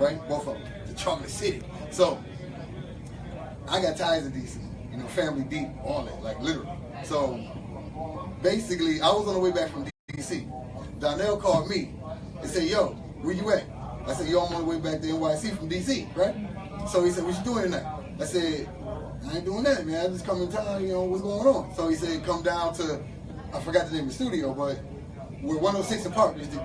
right? Both of them, the Chocolate City. So I got ties in DC, you know, family deep, all that, like literally. So basically, I was on the way back from DC. Donnell called me and said, "Yo, where you at?" I said, "Yo, I'm on the way back to NYC from DC, right?" So he said, "What you doing tonight?" I said, "I ain't doing that, man. I just come in town, you know, what's going on?" So he said, "Come down to," I forgot the name of the studio, but where 106 and Park used to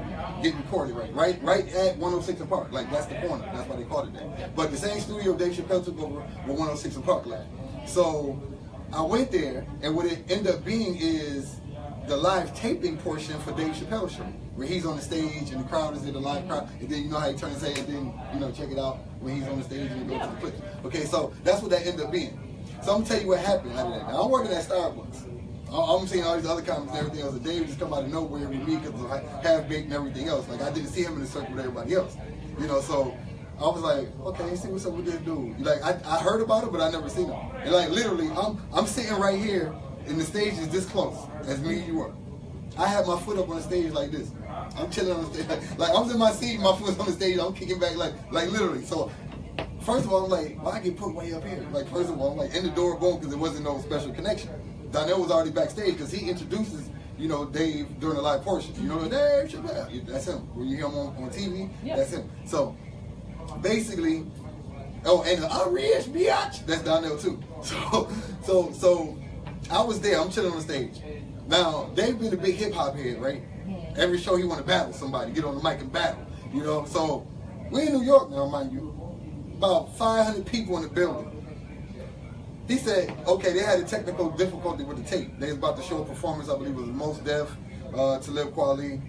get recorded, right at 106 and Park. Like, that's the corner. That's why they called it that. But the same studio Dave Chappell took over with 106 and Park left. So I went there, and what it ended up being is the live taping portion for Dave Chappell's show, where he's on the stage and the crowd is in the live crowd, and then you know how he turns and say, and then, you know, check it out when he's on the stage and you go to the clips. Okay, so that's what that ended up being. So I'm gonna tell you what happened out of that. Now, I'm working at Starbucks. I'm seeing all these other comments and everything else, and Dave just come out of nowhere with me because of half-baked and everything else. Like, I didn't see him in the circle with everybody else. You know, so I was like, okay, see what's up with this dude. Like, I heard about it, but I never seen him. And like, literally, I'm sitting right here, and the stage is this close as me and you are. I have my foot up on the stage like this. I'm chilling on the stage. Like, I was in my seat, my foot's on the stage, I'm kicking back like literally. So, first of all, I'm like, why I get put way up here? Like, first of all, I'm like, in the door, boom, because there wasn't no special connection. Donnell was already backstage because he introduces, you know, Dave during the live portion. You know, Dave Chappell, that's him. When you hear him on TV, that's him. So, basically, oh, and the rich biatch, that's Donnell too. So I was there. I'm chilling on the stage. Now, Dave been a big hip hop head, right? Every show he want to battle somebody, get on the mic and battle. You know, so we're in New York now, mind you. About 500 people in the building. He said, okay, they had a technical difficulty with the tape. They was about to show a performance, I believe it was Most Def, Talib Kweli,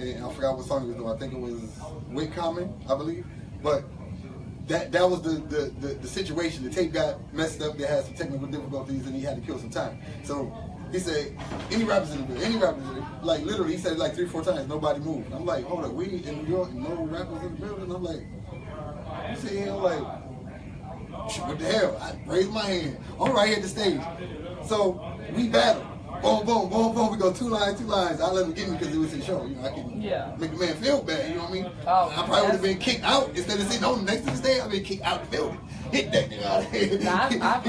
and I forgot what song he was doing. I think it was Wick Common, I believe. But that was the situation. The tape got messed up. They had some technical difficulties, and he had to kill some time. So he said, any rappers in the building, any rappers in the building. Like, literally, he said it like 3 or 4 times, nobody moved. I'm like, hold up, we in New York and no rappers in the building? I'm like, you see him like, what the hell? I raised my hand. I'm right here at the stage. So we battle. Boom, boom, boom, boom. We go 2 lines, 2 lines. I let him get me because it was his show. You know, I can make the man feel bad. You know what I mean? Oh, I probably would have been kicked out instead of sitting on next to the stage. I've been kicked out the building. Hit that nigga out of here. Nah, I've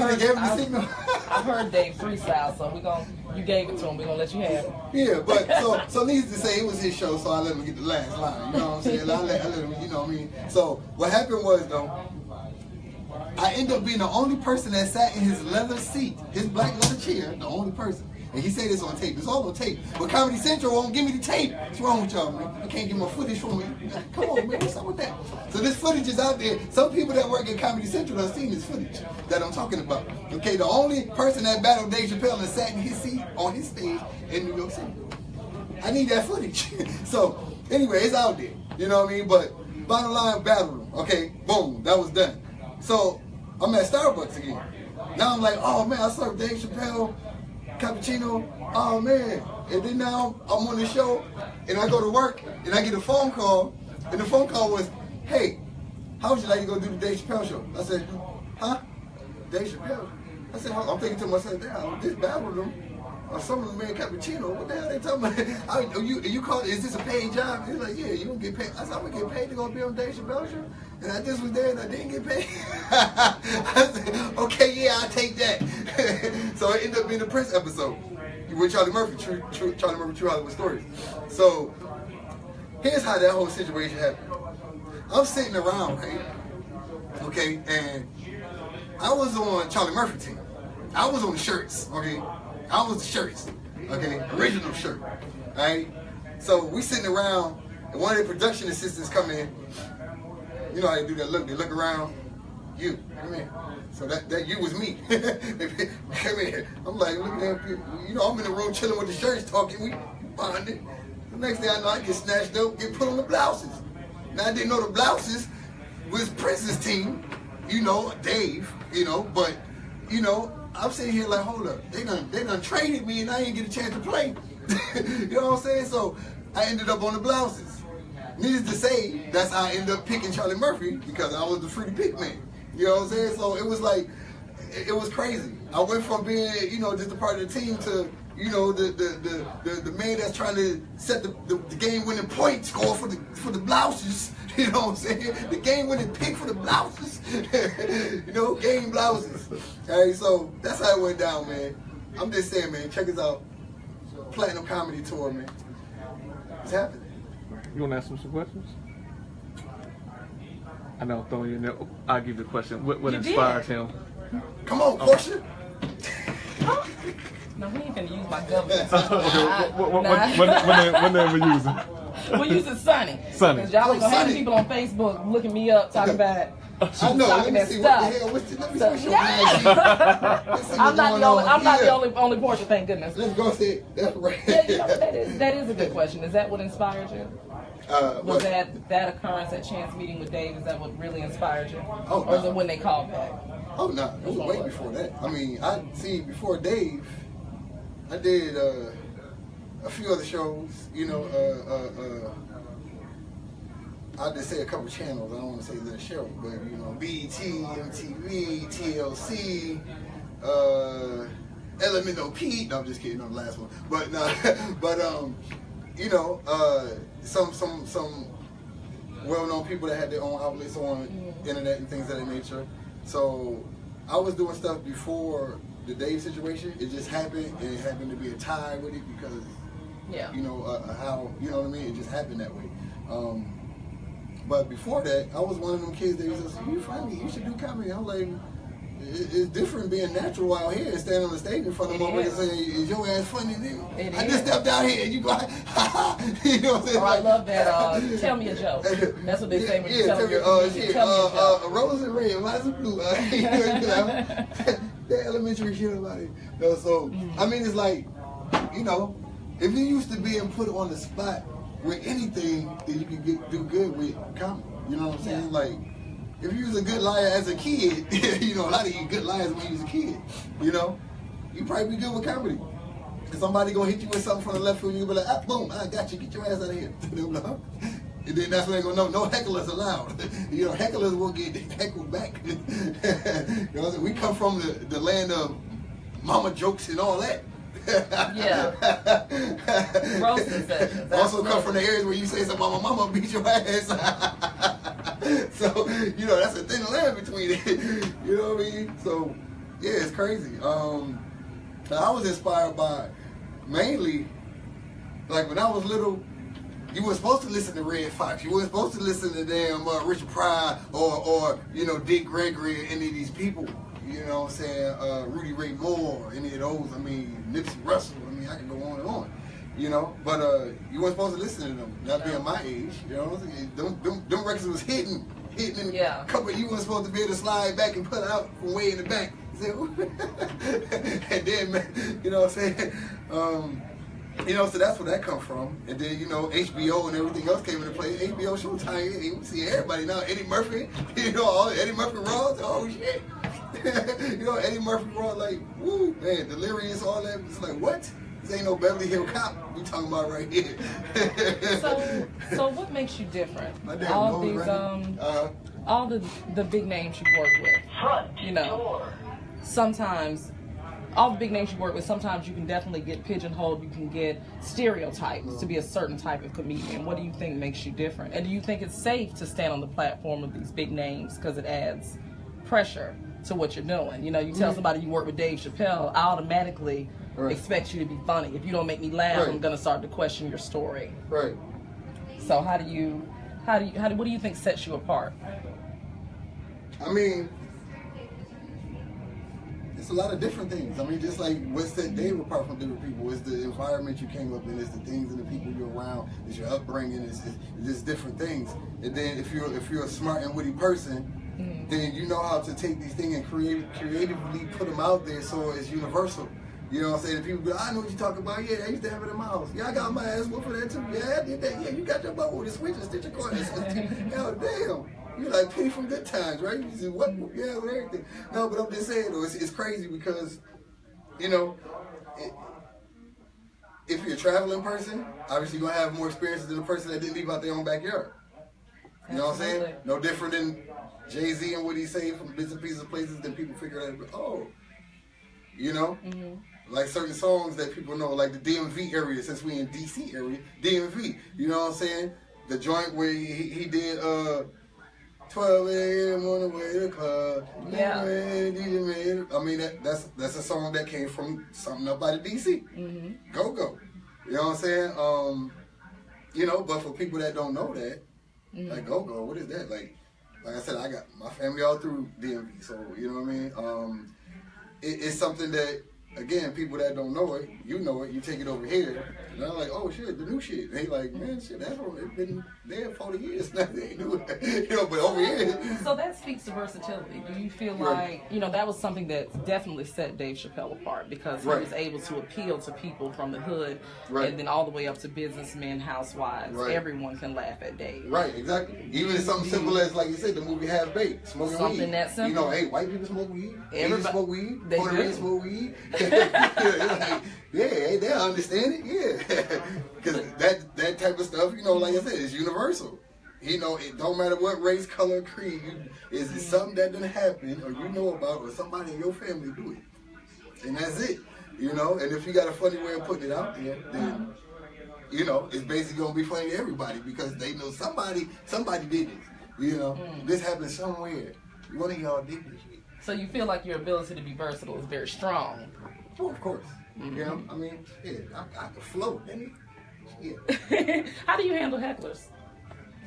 heard Dave freestyle, so you gave it to him. We're gonna let you have it. Yeah, but so needless to say, it was his show, so I let him get the last line. You know what I'm saying? I let him. You know what I mean? So what happened was though, I ended up being the only person that sat in his leather seat, his black leather chair, the only person. And he said this on tape. It's all on tape. But Comedy Central won't give me the tape. What's wrong with y'all, man? I can't get my footage from me. Come on, man. What's up with that? So this footage is out there. Some people that work at Comedy Central have seen this footage that I'm talking about. Okay, the only person that battled Dave Chappelle and sat in his seat on his stage in New York City. I need that footage. So, anyway, it's out there. You know what I mean? But bottom line, battled him. Okay, boom. That was done. So, I'm at Starbucks again. Now I'm like, oh man, I served Dave Chappelle cappuccino. Oh man. And then now I'm on the show and I go to work and I get a phone call, and the phone call was, hey, how would you like to go do the Dave Chappelle show? I said, huh? Dave Chappelle? I said, I'm thinking to myself, damn, this battled them. Or some of them made cappuccino. What the hell are they talking about? You call it, is this a paid job? He's like, yeah, you don't get paid. I said, I'm gonna get paid to go be on Dave Chappelle show? And I just was there and I didn't get paid. I said, okay, yeah, I'll take that. So it ended up being the Prince episode with Charlie Murphy, Charlie Murphy True Hollywood Stories. So here's how that whole situation happened. I'm sitting around, right? Okay, and I was on Charlie Murphy team. I was on the shirts, okay? I was the shirts, okay? Original shirt, right? So we sitting around, and one of the production assistants come in. You know how they do that look? They look around. You, come in. So that you was me. Come in. I'm like, look at that. You know, I'm in the room chilling with the shirts, talking. We bonded. The next thing I know, I get snatched up, get put on the blouses. Now I didn't know the blouses was Prince's team. You know, Dave. You know, but you know. I'm sitting here like, hold up, they done traded me and I didn't get a chance to play. You know what I'm saying? So I ended up on the blouses. Needless to say, that's how I ended up picking Charlie Murphy, because I was the free pick man. You know what I'm saying? So it was like, it was crazy. I went from being, you know, just a part of the team to, you know, the man that's trying to set the game winning point score for the blouses. You know what I'm saying? The game winning pick for the blouses. You know, game blouses. All right, so that's how it went down, man. I'm just saying, man, check us out. Platinum Comedy Tour, man. It's happening. You want to ask him some questions? I know I'm throwing you in there. I'll give you the question. What inspired him? Come on, Portia. No, we ain't finna use my government. When they were using? We're using Sunny. Sunny. Because y'all gonna have people on Facebook looking me up talking about I know. Let me see what the hell. Let me see your I'm not the only Portia, thank goodness. Let's go see it. That's right. Yeah, you know, that is a good question. Is that what inspired you? Was that occurrence, that chance meeting with Dave, is that what really inspired you? Oh, or is it when they called back? Oh no, it was way before that. I mean, before Dave, I did a few other shows. You know, I'll just say a couple channels. I don't want to say the show, but you know, BET, MTV, TLC, Elemental Pete. No, I'm just kidding on the last one. But no, you know, some well-known people that had their own outlets on internet and things of that nature. So I was doing stuff before the Dave situation. It just happened, and it happened to be a tie with it because, you know, how, you know what I mean? It just happened that way. But before that, I was one of them kids that used to say, "You funny, you should do comedy." I'm like, it's different being natural out here and standing on the stage in front of motherfuckers saying, "Is your ass funny, nigga?" I just stepped out here and you go, you know what I'm saying? Oh, I love that. Tell me a joke. That's what they say when you tell me a joke. Rose and red, mine's blue. That elementary shit about it. No, so I mean, it's like, you know, if you used to being put on the spot with anything that you can do good with comedy, you know what I'm saying? Like, if you was a good liar as a kid, you know, a lot of you good liars when you was a kid, you know, you probably be good with comedy. And somebody gonna hit you with something from the left field, you gonna be like, ah, boom, I got you, get your ass out of here. And then that's when they gonna know, no hecklers allowed. You know, hecklers will get heckled back. You know what I'm saying? We come from the land of mama jokes and all that. Roasting sessions. Also come from the areas where you say some mama beat your ass. So, you know, that's a thin line between it. You know what I mean? So, yeah, it's crazy. I was inspired by mainly, like when I was little, you weren't supposed to listen to Red Fox. You weren't supposed to listen to damn Richard Pryor or you know, Dick Gregory or any of these people. You know what I'm saying? Rudy Ray Moore, any of those. I mean, Nipsey Russell. I mean, I can go on and on. You know, but you weren't supposed to listen to them. Not being my age. You know what I'm saying? Them records was hidden in a couple. You weren't supposed to be able to slide back and put out from way in the back. And then, man, you know what I'm saying? You know, so that's where that come from. And then, you know, HBO and everything else came into play. HBO Showtime, you see everybody now. Eddie Murphy, you know, all Eddie Murphy Raw, oh shit. You know, Eddie Murphy Raw, like, woo, man, Delirious, all that. It's like, what? This ain't no Beverly Hill Cop we talking about right here. So what makes you different? All these, all the big names you work with, you know, sometimes, all the big names you work with, sometimes you can definitely get pigeonholed, you can get stereotyped to be a certain type of comedian. What do you think makes you different? And do you think it's safe to stand on the platform of these big names because it adds pressure to what you're doing? You know, you tell somebody you work with Dave Chappell, I automatically expect you to be funny. If you don't make me laugh, I'm gonna start to question your story. Right. So what do you think sets you apart? I mean, it's a lot of different things. I mean, just like what set Dave apart from different people is the environment you came up in, it's the things and the people you're around, it's your upbringing, it's just different things. And then if you're a smart and witty person, then you know how to take these things and creatively put them out there so it's universal. You know what I'm saying? People be like, I know what you're talking about. Yeah, I used to have it in my house. Yeah, I got my ass whooped for that too. Yeah, I did that. Yeah, you got your butt with a switch and stitch your car. Hell damn. You like Penny from Good Times, right? You just what? Yeah, with everything. No, but I'm just saying though, it's crazy because, you know, if you're a traveling person, obviously you're gonna have more experiences than the person that didn't leave out their own backyard. You know what I'm saying? No different than Jay-Z and what he say from bits and pieces of places that people figure out, oh, you know? Like certain songs that people know, like the DMV area, since we in DC area, DMV, you know what I'm saying? the joint where he did 12 a.m. on the way to the club. Yeah. I mean, that's a song that came from something up by the DC. Go Go. You know what I'm saying? You know, but for people that don't know that, like Go Go, what is that? Like I said, I got my family all through DMV, so you know what I mean? It's something that, again, people that don't know it, you take it over here, and I'm like, oh shit, the new shit. And they like, man, shit, it's been there 40 years now. They ain't do it. You know, but over here. So that speaks to versatility. Do you feel like, you know, that was something that definitely set Dave Chappell apart, because he was able to appeal to people from the hood, and then all the way up to businessmen, housewives. Everyone can laugh at Dave. Right, exactly. Even something simple as, like you said, the movie Half Baked, smoking something weed. That simple. You know, hey, white people smoke weed. Everybody smoke weed. They Puerto Ricans smoke weed. Like, yeah, they understand it, yeah. Because that type of stuff, you know, like I said, is universal. You know, it don't matter what race, color, creed, is it something that didn't happen, or you know about, or somebody in your family do it. And that's it, you know. And if you got a funny way of putting it out there, then, you know, it's basically going to be funny to everybody, because they know somebody did this. You know, this happened somewhere. One of y'all did this shit. So you feel like your ability to be versatile is very strong. Oh, of course. You know, I mean, yeah, I can float, yeah. How do you handle hecklers?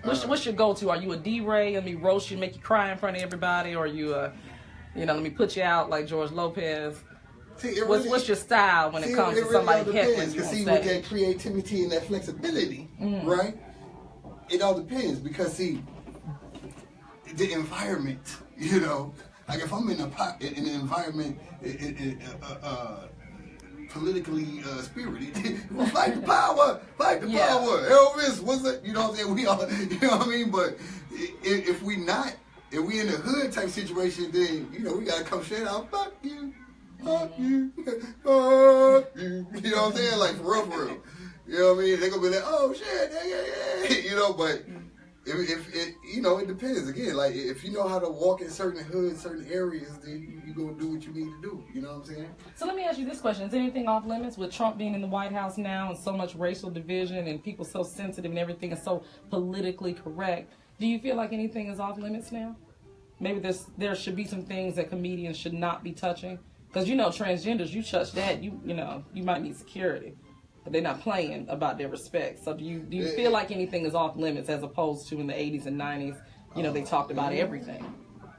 What's your go-to? Are you a D-Ray? Let me roast you, make you cry in front of everybody? Or are you you know, let me put you out like George Lopez? See, what's your style when it comes to somebody heckling you on stage? With that creativity and that flexibility, right? It all depends, because see, the environment, you know, like if I'm in an environment politically spirited, we'll fight the power, power. Elvis, what's it? You know what I'm saying? We all, you know what I mean? But if we in the hood type situation, then, you know, we gotta come straight out, fuck you, fuck you, fuck you. You know what I'm saying? Like, for real. You know what I mean? They're gonna be like, oh shit, yeah. You know, but if it, you know, it depends. Again, like, if you know how to walk in certain hoods, certain areas, then you gonna do what you need to do. You know what I'm saying? So let me ask you this question: is anything off limits with Trump being in the White House now, and so much racial division, and people so sensitive, and everything is so politically correct? Do you feel like anything is off limits now? Maybe there should be some things that comedians should not be touching, because, you know, transgenders, you touch that, you know, you might need security. They're not playing about their respect. So do you feel like anything is off limits, as opposed to in the 80s and 90s, you know, they talked about everything?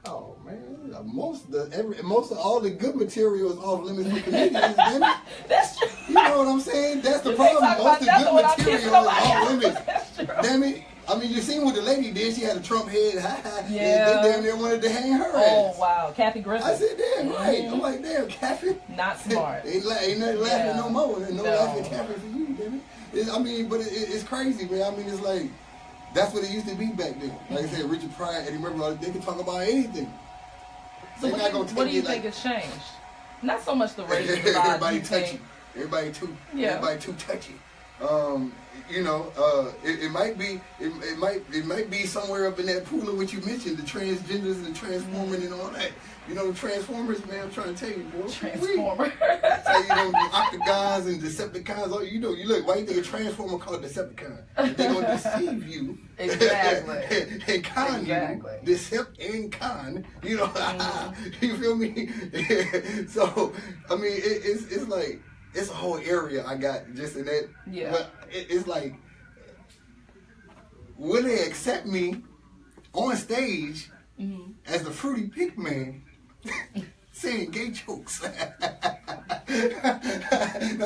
Oh man, most of all the good material is off limits for comedians. Damn it. That's true. You know what I'm saying? That's the problem. Most of the good material is off limits. Damn it. I mean, you seen what the lady did. She had a Trump head. Yeah. They damn near wanted to hang her ass. Oh, wow. Kathy Griffin. I said, damn, right. I'm like, damn, Kathy. Not smart. Ain't nothing laughing no more. No laughing Kathy for you, damn it. I mean, but it's crazy, man. I mean, it's like, that's what it used to be back then. Like I said, Richard Pryor, Eddie Murphy, they can talk about anything. So what do you think has changed? Not so much the racial divide. Everybody touchy. Everybody too touchy. You know, it might be somewhere up in that pool of what you mentioned, the transgenders and the transforming and all that. You know, the Transformers, man, I'm trying to tell you, boy. Transformer. I tell you, them Octagons and Decepticons, oh, you know, you look, why you think a Transformer called Decepticon? They're going to deceive you. Exactly. And con you. Decept and con. You know, you feel me? So, I mean, it's like, it's a whole area I got just in that. Yeah. But it's like, will they accept me on stage as the fruity pink man saying gay jokes? Now,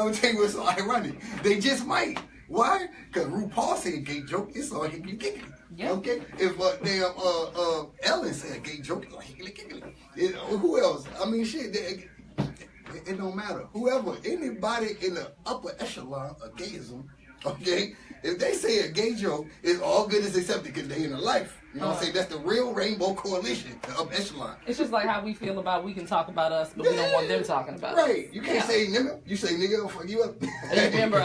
I'm tell you what's so ironic. They just might. Why? Because RuPaul said a gay joke, it's all higgly giggly. Yeah. Okay? If Ellen said a gay joke, it's all higgly giggly. Who else? I mean, shit, it don't matter. Whoever, anybody in the upper echelon of gayism, okay, if they say a gay joke, it's all good as accepted because they in a life. You know what I'm saying? That's the real rainbow coalition, the upper echelon. It's just like how we feel about, we can talk about us, but we don't want them talking about us. Right. You can't say nigga. You say nigga, I'll fuck you up. You remember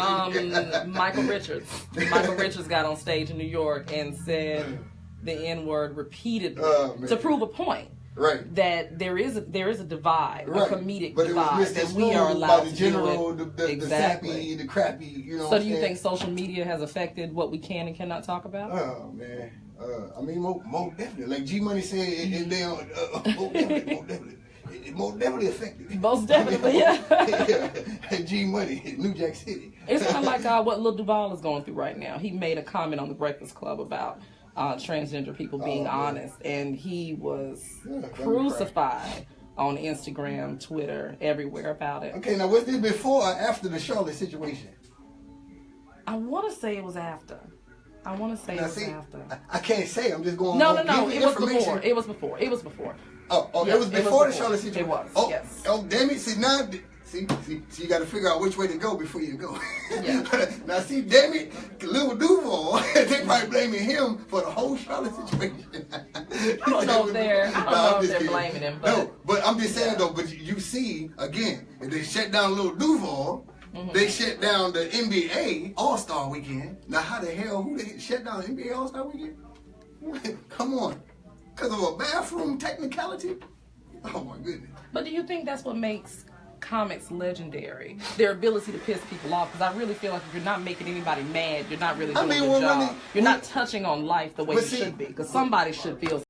Michael Richards? Michael Richards got on stage in New York and said the N-word repeatedly to prove a point. Right. That there is a divide, a comedic but divide that we are allowed to deal with. The sappy, the crappy, you know. So do you think social media has affected what we can and cannot talk about? Oh man, I mean, more definitely. Like G Money said, and then more definitely. It most definitely affected. Most definitely, yeah. G Money, New Jack City. It's kind of like what Lil Duval is going through right now. He made a comment on the Breakfast Club about transgender people being honest, and he was crucified on Instagram, Twitter, everywhere about it. Okay, now was this before or after the Charlotte situation? I want to say it was after. After. I can't say. I'm just going. No. It was before. It was before. Oh, yes, it was before the Charlotte situation. It was. Oh, yes. Oh, damn it! See now. See, you got to figure out which way to go before you go. Yeah. Now, see, damn it, Lil Duval, they probably blaming him for the whole Charlotte situation. I don't know if they're blaming him, but no, but I'm just saying though. But you see, again, if they shut down Lil Duval, they shut down the NBA All-Star Weekend. Now, how the hell who they shut down the NBA All-Star Weekend? Come on, because of a bathroom technicality? Oh my goodness. But do you think that's what makes comics legendary, their ability to piss people off? Because I really feel like if you're not making anybody mad, you're not really doing a good job. You're not touching on life the way you should be, because somebody should feel